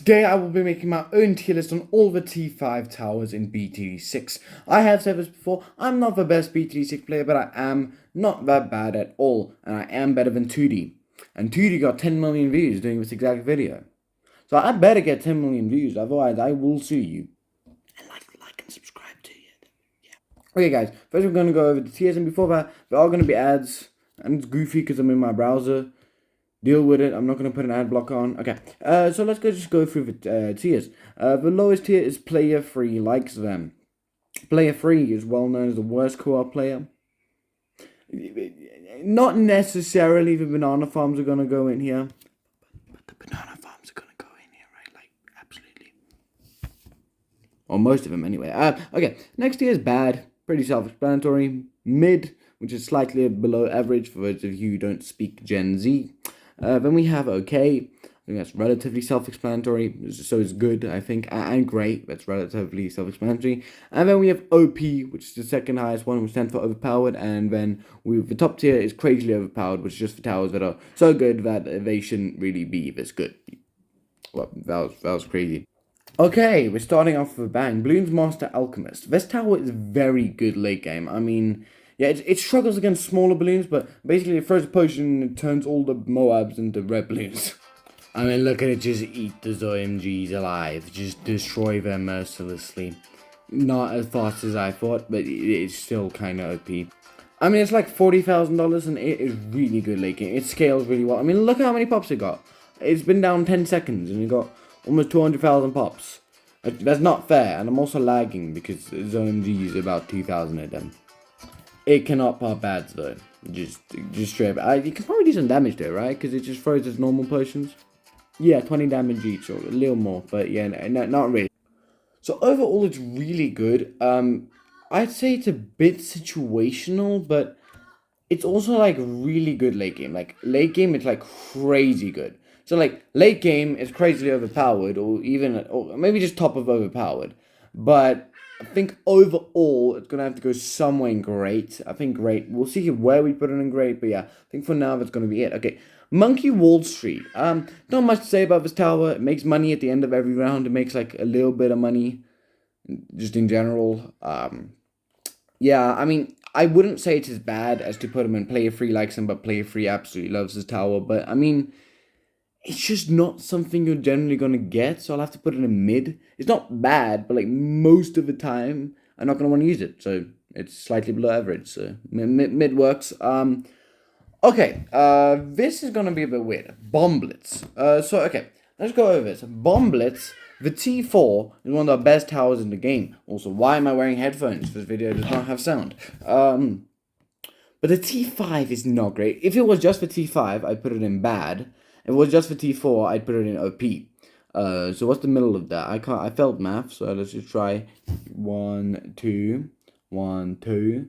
Today I will be making my own tier list on all the T5 towers in BTD6. I have said this before, I'm not the best BTD6 player, but I am not that bad at all, and I am better than 2D. And 2D got 10 million views doing this exact video. So I better get 10 million views, otherwise I will sue you. And like and subscribe to you. Yeah. Okay guys, first we're going to go over the tiers, and before that, there are going to be ads, and it's goofy because I'm in my browser. Deal with it. I'm not going to put an ad block on. Okay, so let's just go through the tiers. The lowest tier is player free, likes them. Player free is well known as the worst co-op player. Not necessarily the banana farms are going to go in here, but the banana farms are going to go in here, right? Like, absolutely. Or most of them, anyway. Okay, next tier is bad. Pretty self-explanatory. Mid, which is slightly below average for those of you who don't speak Gen Z. Then we have okay. I think that's relatively self-explanatory. So it's good, I think, and great. That's relatively self-explanatory. And then we have OP, which is the second highest one, which stands for overpowered. And then the top tier is crazily overpowered, which is just for towers that are so good that they shouldn't really be this good. Well, that was crazy. Okay, we're starting off with a bang. Bloons Master Alchemist. This tower is very good late game. I mean, yeah, it struggles against smaller balloons, but basically it throws a potion and it turns all the Moabs into red balloons. I mean, look at it just eat those OMGs alive. Just destroy them mercilessly. Not as fast as I thought, but it's still kind of OP. I mean, it's like $40,000 and it is really good late game. It scales really well. I mean, look how many pops it got. It's been down 10 seconds and it got almost 200,000 pops. That's not fair, and I'm also lagging because OMG is about 2,000 of them. It cannot pop ads though. Just straight up. You can probably do some damage there, right? Because it just throws its normal potions. Yeah, 20 damage each, or a little more, but yeah, no, not really. So overall, it's really good. I'd say it's a bit situational, but it's also like really good late game. Like late game, it's like crazy good. So like late game is crazily overpowered, or maybe just top of overpowered, but I think overall, it's going to have to go somewhere in great. I think great. We'll see where we put it in great, but yeah, I think for now, that's going to be it. Okay, Monkey Wall Street. Not much to say about this tower. It makes money at the end of every round. It makes like a little bit of money, just in general. Yeah, I mean, I wouldn't say it's as bad as to put him in player free likes him, but player free absolutely loves his tower. But I mean, it's just not something you're generally going to get, so I'll have to put it in mid. It's not bad, but like most of the time, I'm not going to want to use it, so it's slightly below average, so mid works. Okay, this is going to be a bit weird. Bomb Blitz. Okay, let's go over this. Bomb Blitz, the T4 is one of the best towers in the game. Also, why am I wearing headphones? This video does not have sound. But the T5 is not great. If it was just for T5, I'd put it in bad. If it was just for T4, I'd put it in OP. So what's the middle of that? I failed math, so let's just try 1, 2, 1, 2.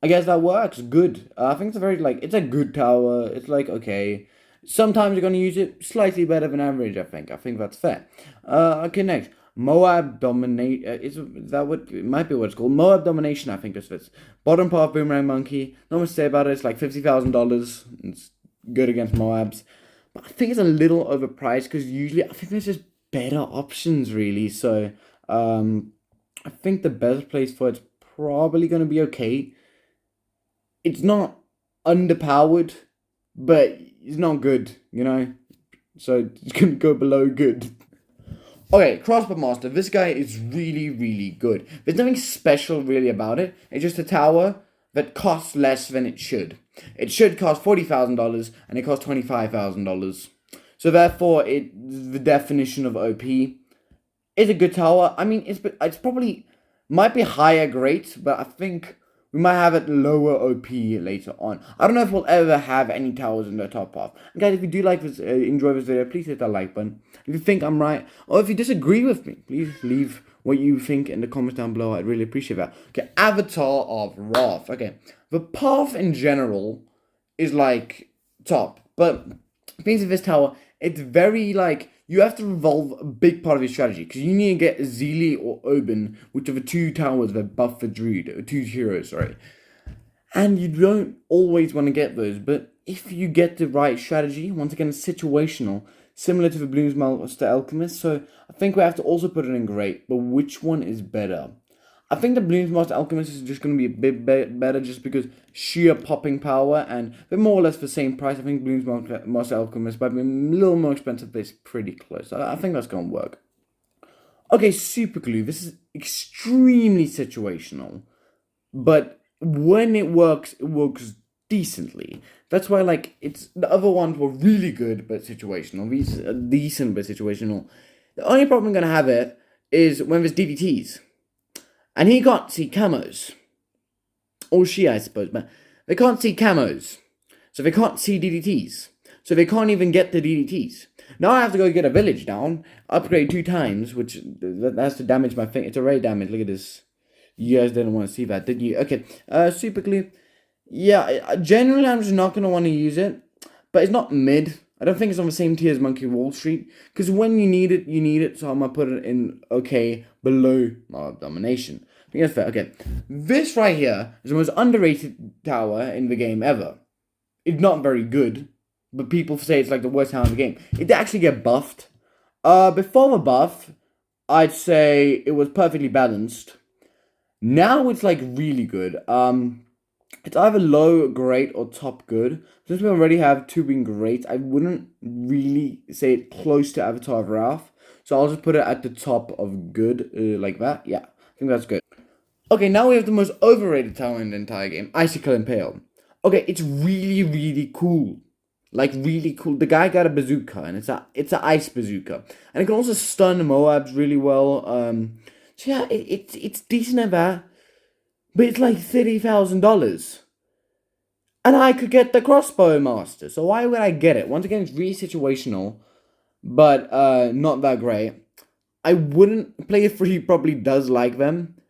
I guess that works. Good. I think it's it's a good tower. It's like, okay. Sometimes you're going to use it slightly better than average, I think. I think that's fair. Okay, next. Moab Dominate. Is that what it might be what it's called? Moab Domination, I think this fits. Bottom part Boomerang Monkey. Not much to say about it. It's like $50,000. It's good against Moabs, but I think it's a little overpriced because usually I think there's just better options really. So I think the best place for it's probably going to be okay. It's not underpowered, but it's not good, you know, so it's going to go below good. Okay, Crossbow Master. This guy is really good. There's nothing special really about it. It's just a tower that costs less than it should. It should cost $40,000, and it costs $25,000. So therefore, the definition of OP is a good tower. I mean, it's probably might be higher great, but I think we might have it lower OP later on. I don't know if we'll ever have any towers in the top half. And guys, if you do like this, enjoy this video, please hit that like button. If you think I'm right, or if you disagree with me, please leave what you think in the comments down below. I'd really appreciate that. Okay, Avatar of Wrath. Okay, the path in general is like top, but things of this tower, it's very like you have to revolve a big part of your strategy because you need to get Zeely or Oben, which are the two towers that buff the Druid, or two heroes, sorry. And you don't always want to get those, but if you get the right strategy, once again, it's situational, similar to the Bloons Master Alchemist. So I think we have to also put it in great. But which one is better? I think the Bloons Master Alchemist is just going to be a bit better just because sheer popping power, and they're more or less the same price. I think Bloons Master Alchemist might be a little more expensive, but it's pretty close. I think that's going to work. Okay, Super Glue. This is extremely situational, but when it works decently. That's why, like, it's the other ones were really good but situational. These are decent but situational. The only problem I'm gonna have it is when there's DDTs, and he can't see camos, or she, I suppose, but they can't see camos, so they can't see DDTs, so they can't even get the DDTs. Now I have to go get a village down, upgrade 2 times, which that's to damage my thing. It's already damaged. Look at this. You guys didn't want to see that, did you? Okay, Super Glue. Yeah, generally I'm just not going to want to use it, but it's not mid. I don't think it's on the same tier as Monkey Wall Street, because when you need it, so I'm going to put it in, okay, below Domination. I think that's fair. Okay, this right here is the most underrated tower in the game ever. It's not very good, but people say it's like the worst tower in the game. It actually get buffed. Before the buff, I'd say it was perfectly balanced. Now it's like really good. It's either low, great, or top good. Since we already have 2 being great, I wouldn't really say it close to Avatar of Wrath. So I'll just put it at the top of good, like that. Yeah, I think that's good. Okay, now we have the most overrated tower in the entire game, Icicle Impale. Okay, it's really, really cool. Like, really cool. The guy got a bazooka, and it's a ice bazooka. And it can also stun Moabs really well. So yeah, it's decent at that. But it's like $30,000. And I could get the crossbow master. So why would I get it? Once again, it's really situational. But not that great. I wouldn't play it for he probably does like them.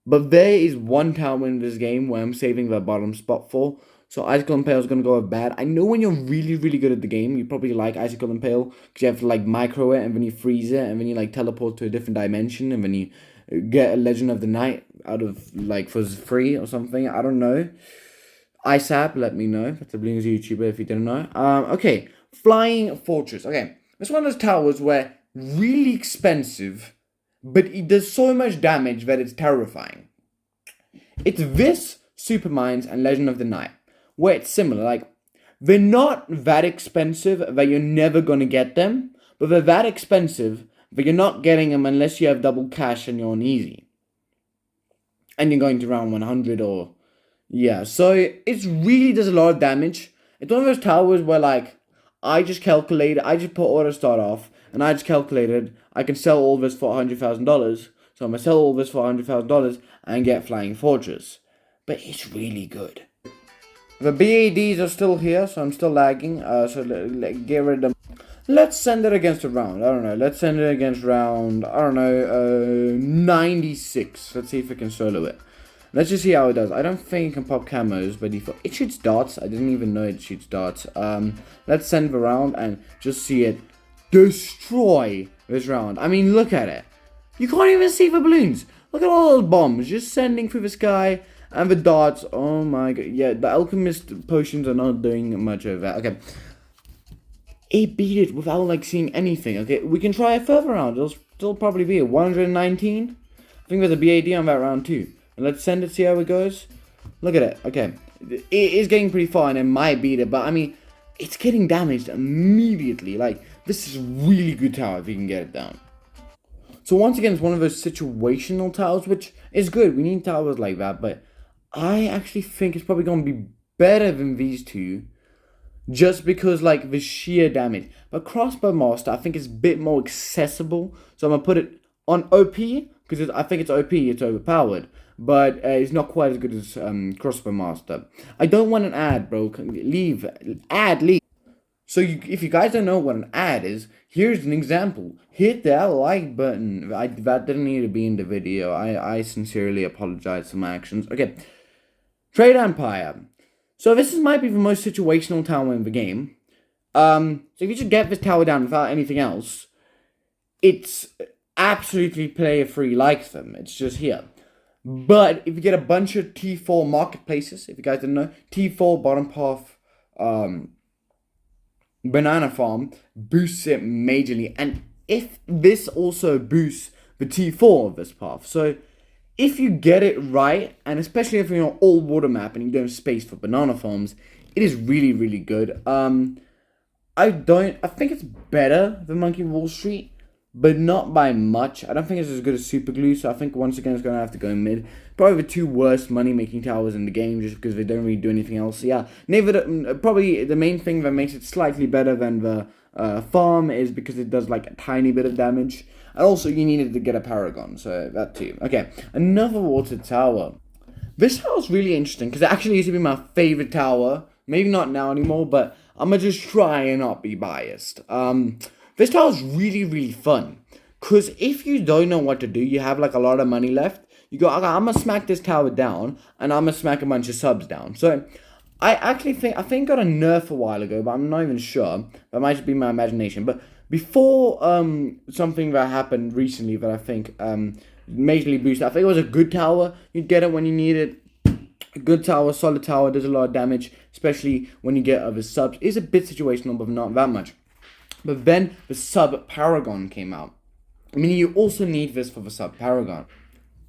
But there is one tower in this game where I'm saving the bottom spot for. So Icicle Impale is going to go with bad. I know when you're really, really good at the game, you probably like Icicle Impale. Because you have to like micro it and then you freeze it. And then you like teleport to a different dimension. And then you get a Legend of the Night out of like for free or something. I don't know. ISAP, let me know. That's a Bloons YouTuber if you didn't know. Okay, Flying Fortress. Okay, it's one of those towers where really expensive, but it does so much damage that it's terrifying. It's this, Super Mines, and Legend of the Night, where it's similar. Like, they're not that expensive that you're never gonna get them, but they're that expensive that you're not getting them unless you have double cash and you're on easy. And you're going to round 100 or... Yeah, so it really does a lot of damage. It's one of those towers where, like, I just calculated, I just put auto start off, and I just calculated I can sell all this for $100,000. So I'm going to sell all this for $100,000 and get Flying Fortress. But it's really good. The BADs are still here, so I'm still lagging. So get rid of them. Let's send it against a round. I don't know. Let's send it against round, I don't know, 96. Let's see if we can solo it. Let's just see how it does. I don't think it can pop camos by default. It shoots darts. I didn't even know it shoots darts. Let's send the round and just see it destroy this round. I mean, look at it. You can't even see the balloons. Look at all those bombs just sending through the sky. And the darts. Oh my god. Yeah, the alchemist potions are not doing much of that. Okay. It beat it without like seeing anything. Okay, we can try a further round. It'll still probably be a 119. I think there's a BAD on that round too. And let's send it, see how it goes. Look at it. Okay. It is getting pretty far and it might beat it. But, I mean, it's getting damaged immediately. Like, this is really good tower if you can get it down. So, once again, it's one of those situational towers, which is good. We need towers like that. But I actually think it's probably going to be better than these two. Just because, like, the sheer damage. But Crossbow Master, I think, is a bit more accessible. So, I'm going to put it on OP. Because I think it's OP, it's overpowered. But it's not quite as good as Crossbow Master. I don't want an ad, bro. Leave. Ad, leave. So if you guys don't know what an ad is, here's an example. Hit that like button. That didn't need to be in the video. I sincerely apologize for my actions. Okay. Trade Empire. So this might be the most situational tower in the game. So if you just get this tower down without anything else, it's absolutely player free like them. It's just here. But if you get a bunch of T4 marketplaces, if you guys didn't know, T4 bottom path banana farm boosts it majorly. And if this also boosts the T4 of this path. So if you get it right, and especially if you're on an all water map and you don't have space for banana farms, it is really, really good. I think it's better than Monkey Wall Street, but not by much. I don't think it's as good as Super Glue, so I think once again it's going to have to go mid. Probably the two worst money-making towers in the game, just because they don't really do anything else. Yeah, probably the main thing that makes it slightly better than the farm is because it does like a tiny bit of damage. And also you needed to get a Paragon, so that too. Okay, another water tower. This tower is really interesting because it actually used to be my favorite tower. Maybe not now anymore, but I'm gonna just try and not be biased. This tower is really, really fun. Because if you don't know what to do, you have like a lot of money left, you go, okay, I'm gonna smack this tower down, and I'm gonna smack a bunch of subs down. So, I think got a nerf a while ago, but I'm not even sure. That might just be my imagination. But before something that happened recently that I think majorly boosted, I think it was a good tower. You'd get it when you need it. A good tower, solid tower, does a lot of damage, especially when you get other subs. It's a bit situational, but not that much. But then the sub Paragon came out. I mean, you also need this for the sub Paragon.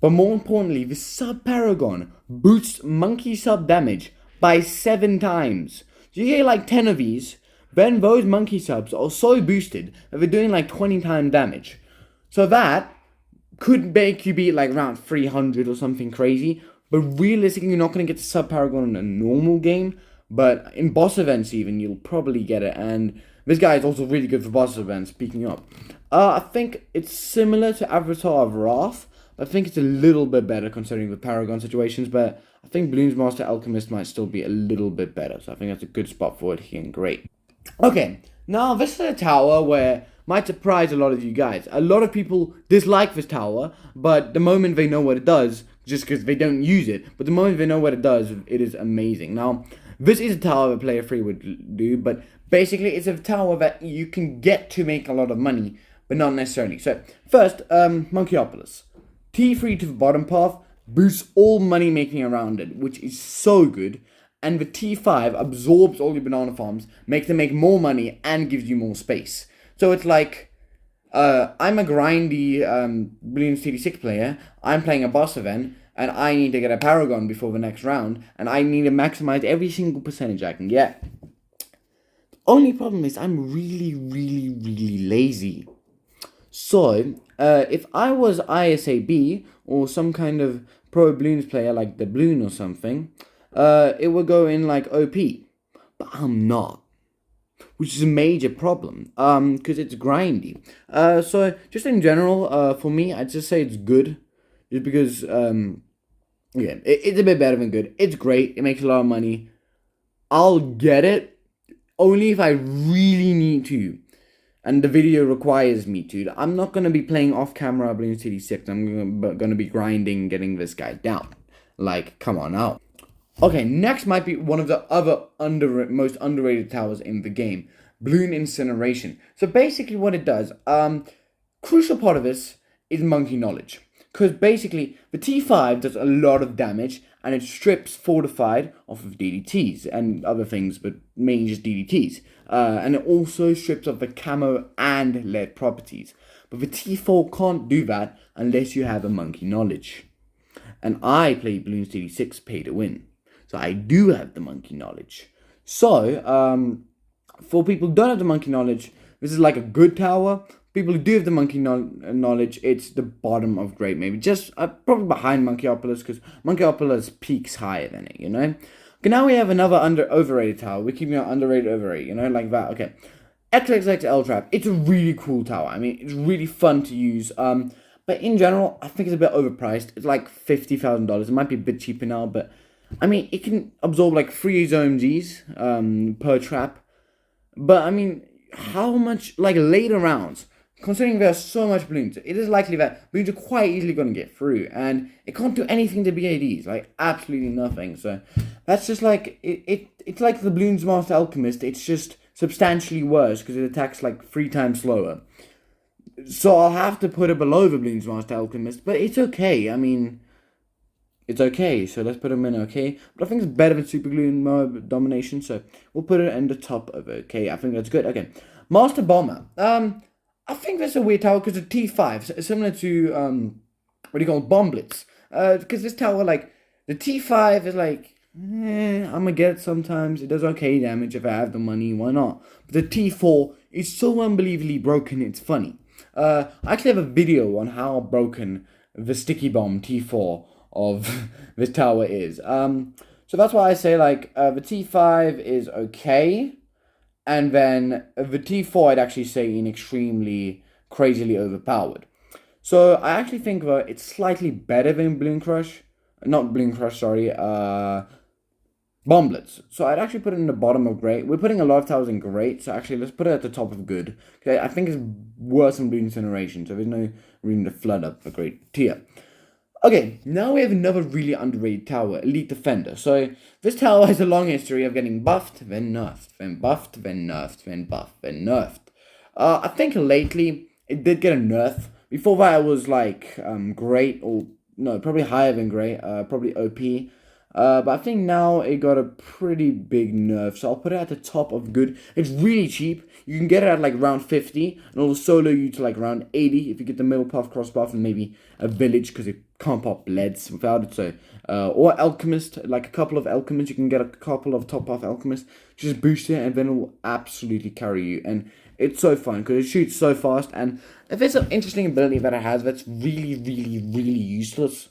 But more importantly, the sub Paragon boosts monkey sub damage by 7 times. So you get like 10 of these, then those monkey subs are so boosted that they're doing like 20 times damage. So that could make you beat like around 300 or something crazy. But realistically, you're not going to get the sub Paragon in a normal game. But in boss events even, you'll probably get it. And this guy is also really good for boss events, speaking up. I think it's similar to Avatar of Wrath. I think it's a little bit better considering the Paragon situations. But I think Bloons Master Alchemist might still be a little bit better. So I think that's a good spot for it here and great. Okay, now this is a tower where might surprise a lot of you guys. A lot of people dislike this tower, but the moment they know what it does, just because they don't use it, but the moment they know what it does, it is amazing. Now, this is a tower that Player 3 would do, but basically it's a tower that you can get to make a lot of money, but not necessarily. So, first, Monkeyopolis. T3 to the bottom path boosts all money making around it, which is so good. And the T5 absorbs all your banana farms, makes them make more money, and gives you more space. So it's like, I'm a grindy Bloons BTD6 player, I'm playing a boss event, and I need to get a Paragon before the next round, and I need to maximize every single percentage I can get. The only problem is I'm really, really, really lazy. So, if I was ISAB, or some kind of pro Bloons player like the Bloon or something, it would go in like OP. But I'm not. Which is a major problem, because it's grindy. So, just in general, for me, I'd just say it's good. Just because, it's a bit better than good. It's great. It makes a lot of money. I'll get it only if I really need to. And the video requires me to. I'm not going to be playing off-camera Bloons BTD6. I'm going to be grinding, getting this guy down. Like, come on out. Okay, next might be one of the other most underrated towers in the game. Bloon Incineration. So basically what it does, crucial part of this is monkey knowledge. Because basically, the T5 does a lot of damage, and it strips Fortified off of DDTs and other things, but mainly just DDTs. And it also strips off the camo and lead properties. But the T4 can't do that unless you have a monkey knowledge. And I play Bloons BTD6 pay to win. So I do have the monkey knowledge. So, for people who don't have the monkey knowledge, this is like a good tower. People who do have the monkey knowledge, it's the bottom of great, maybe. Just probably behind Monkeyopolis, because Monkeyopolis peaks higher than it, you know? Okay, now we have another overrated tower. We're keeping it underrated, overrated, you know, like that. Okay. XXX Trap. It's a really cool tower. I mean, it's really fun to use. But in general, I think it's a bit overpriced. It's like $50,000. It might be a bit cheaper now, but I mean, it can absorb like 3 OMGs per trap. But I mean, how much, like later rounds, considering there's so much Bloons, it is likely that Bloons are quite easily going to get through. And it can't do anything to BADs, like absolutely nothing. So that's just like, it's like the Bloons Master Alchemist. It's just substantially worse because it attacks like 3 times slower. So I'll have to put it below the Bloons Master Alchemist, but it's okay. I mean, it's okay. So let's put him in okay. But I think it's better than super glue and mob domination. So we'll put it in the top of it. Okay, I think that's good. Okay, master bomber. I think that's a weird tower because the T5 similar to what do you call it? Bomb blitz. Because this tower like the T5 is like. I'm gonna get it sometimes. It does okay damage if I have the money. Why not? But the T4 is so unbelievably broken. It's funny. I actually have a video on how broken the sticky bomb T4 of this tower is. So that's why I say like the T5 is okay, and then the T4 I'd actually say in extremely crazily overpowered. So I actually think that it's slightly better than Balloon Crush. Not Balloon Crush, sorry. Bomb Blitz. So I'd actually put it in the bottom of great. We're putting a lot of towers in great, so actually let's put it at the top of good. Okay, I think it's worse than Blue Incineration, so there's no reason to flood up a great tier. Okay, now we have another really underrated tower, Elite Defender. So this tower has a long history of getting buffed, then nerfed, then buffed, then nerfed, then buffed, then nerfed. I think lately it did get a nerf. Before that it was like great, or no, probably higher than great, probably OP. But I think now it got a pretty big nerf, so I'll put it at the top of good. It's really cheap. You can get it at like round 50, and it'll solo you to like round 80 if you get the middle puff, cross buff, and maybe a village because it can't pop bleds without it. So, or alchemist, like a couple of alchemists, you can get a couple of top buff alchemists, just boost it, and then it will absolutely carry you. And it's so fun because it shoots so fast, and if it's an interesting ability that it has that's really, really, really useless.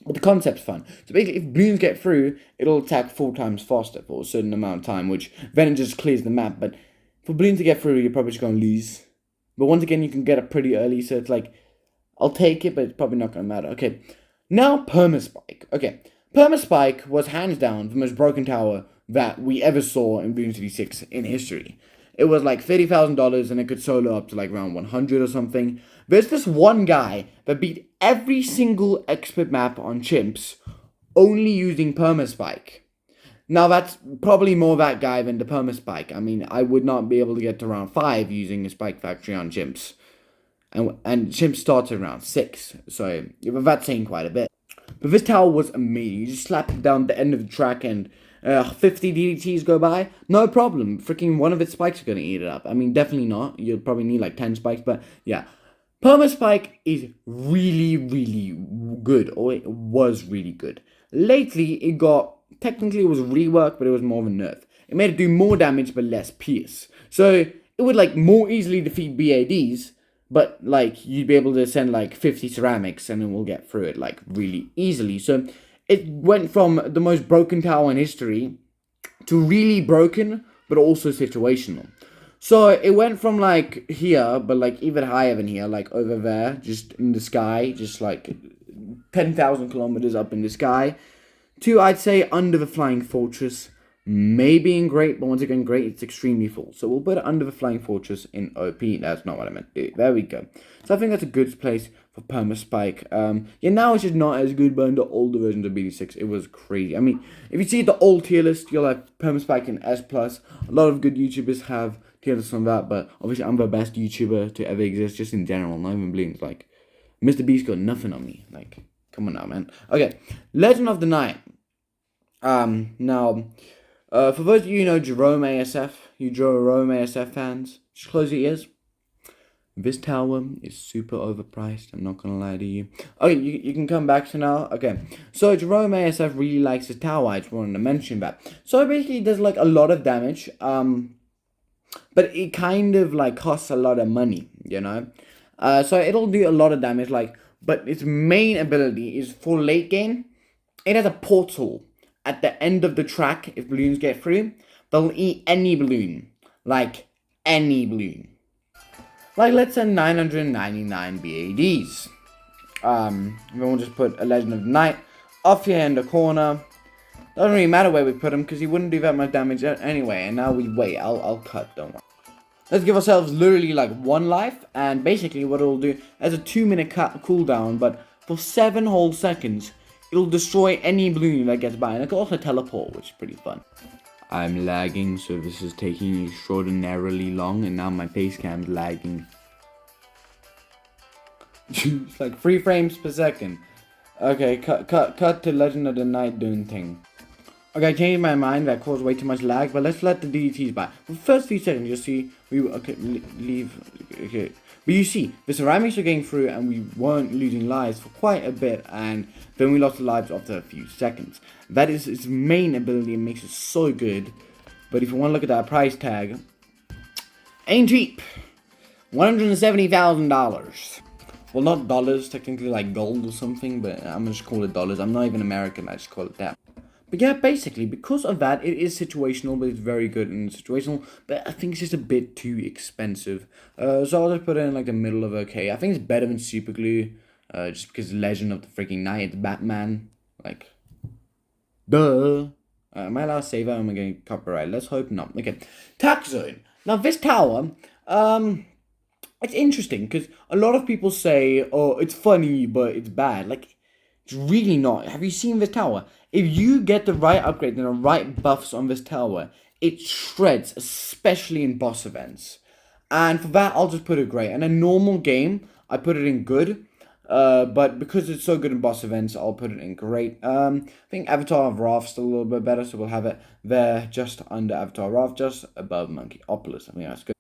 But the concept's fun. So basically, if balloons get through, it'll attack 4 times faster for a certain amount of time, which then it just clears the map. But for balloons to get through, you're probably just going to lose. But once again, you can get it pretty early, so it's like, I'll take it, but it's probably not going to matter. Okay, now Permaspike. Okay, Permaspike was hands down the most broken tower that we ever saw in BTD6 in history. It was like $30,000 and it could solo up to like round 100 or something. There's this one guy that beat every single expert map on chimps only using Permaspike. Now that's probably more that guy than the Permaspike. I mean, I would not be able to get to round 5 using a Spike Factory on chimps. And chimps starts at round 6. So that's saying quite a bit. But this tower was amazing. You just slap it down the end of the track and 50 DDTs go by, no problem. Freaking one of its spikes are going to eat it up. I mean, definitely not. You'll probably need like 10 spikes, but yeah. Permaspike is really, really good, or it was really good. Lately, it got, technically it was rework, but it was more of a nerf. It made it do more damage, but less pierce. So, it would like more easily defeat BADs, but like, you'd be able to send like 50 ceramics, and it will get through it like really easily. So, it went from the most broken tower in history to really broken, but also situational. So it went from like here, but like even higher than here, like over there, just in the sky, just like 10,000 kilometers up in the sky, to I'd say under the flying fortress, maybe in great, but once again, great, it's extremely full. So we'll put it under the flying fortress in OP. That's not what I meant to do. There we go. So I think that's a good place for Permaspike. Yeah, now it's just not as good, but in the older versions of BT6, it was crazy. I mean, if you see the old tier list, you'll have Permaspike in S+. A lot of good YouTubers have tier lists on that, but obviously I'm the best YouTuber to ever exist, just in general, not even Blings. Like, Mr. Beast got nothing on me. Like, come on now, man. Okay, Legend of the Night. Now... for those of you who know Jerome ASF, you Jerome ASF fans, just close your ears. This tower is super overpriced, I'm not gonna lie to you. Okay, you can come back to now. Okay, so Jerome ASF really likes his tower, I just wanted to mention that. So basically it does like a lot of damage, but it kind of like costs a lot of money, you know? So it'll do a lot of damage, like, but its main ability is for late game, it has a portal. At the end of the track, if balloons get through, they'll eat any balloon. Like, any balloon. Like, let's say 999 BADs. Then we'll just put a Legend of the Night off here in the corner. Doesn't really matter where we put him, because he wouldn't do that much damage anyway. And now we wait. I'll cut, don't worry. Let's give ourselves literally like 1 life. And basically what it'll do, has a 2-minute cooldown, but for 7 whole seconds, it'll destroy any balloon that gets by, and it can also teleport, which is pretty fun. I'm lagging, so this is taking extraordinarily long, and now my face cam's lagging. It's like 3 frames per second. Okay, cut to Legend of the Night Dune thing. Okay, I changed my mind. That caused way too much lag, but let's let the DDTs by. For the first few seconds, you'll see we okay leave. Okay, but you see the ceramics are getting through, and we weren't losing lives for quite a bit, and then we lost the lives after a few seconds. That is its main ability and makes it so good. But if you want to look at that price tag, ain't cheap. $170,000. Well, not dollars, technically like gold or something, but I'm gonna just call it dollars. I'm not even American, I just call it that. But yeah, basically, because of that, it is situational, but it's very good and situational. But I think it's just a bit too expensive. So I'll just put it in like the middle of okay. I think it's better than Super Glue, just because Legend of the freaking Night, it's Batman. Like, duh. Am I allowed to save that? Am I getting copyright? Let's hope not. Okay, Tax Zone. Now this tower, it's interesting because a lot of people say, "Oh, it's funny, but it's bad." Like, it's really not. Have you seen this tower? If you get the right upgrade and the right buffs on this tower, it shreds, especially in boss events. And for that, I'll just put it great. In a normal game, I put it in good. But because it's so good in boss events, I'll put it in great. I think Avatar of Wrath's still a little bit better, so we'll have it there just under Avatar of Wrath, just above Monkeyopolis. I think that's good.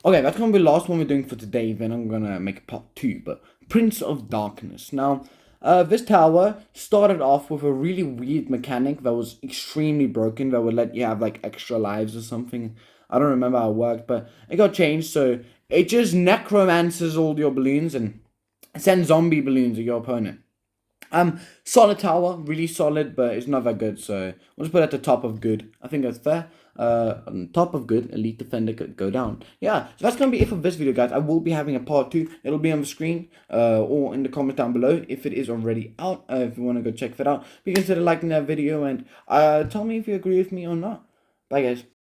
Okay, that's gonna be the last one we're doing for today. Then I'm gonna make a part 2. But Prince of Darkness. Now, this tower started off with a really weird mechanic that was extremely broken. That would let you have like extra lives or something. I don't remember how it worked, but it got changed. So it just necromances all your balloons and sends zombie balloons at your opponent. Solid tower, really solid, but it's not that good, so we'll just put it at the top of good. I think that's fair. On top of good, Elite Defender could go down. Yeah, so that's gonna be it for this video, guys. I will be having a part 2. It'll be on the screen, or in the comments down below if it is already out. If you want to go check that out, please consider liking that video and tell me if you agree with me or not. Bye, guys.